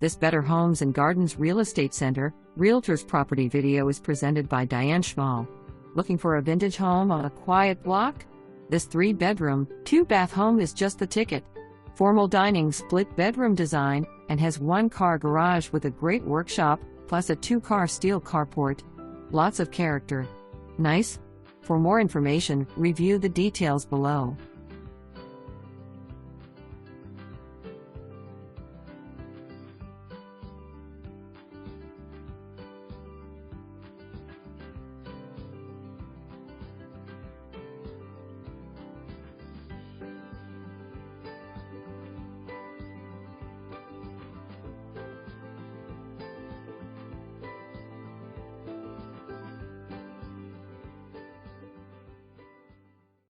This Better Homes and Gardens Real Estate Center, Realtors property video is presented by Diane Schmahl. Looking for a vintage home on a quiet block? This 3-bedroom, 2-bath home is just the ticket. Formal dining split bedroom design and has 1-car garage with a great workshop, plus a 2-car steel carport. Lots of character. Nice? For more information, review the details below.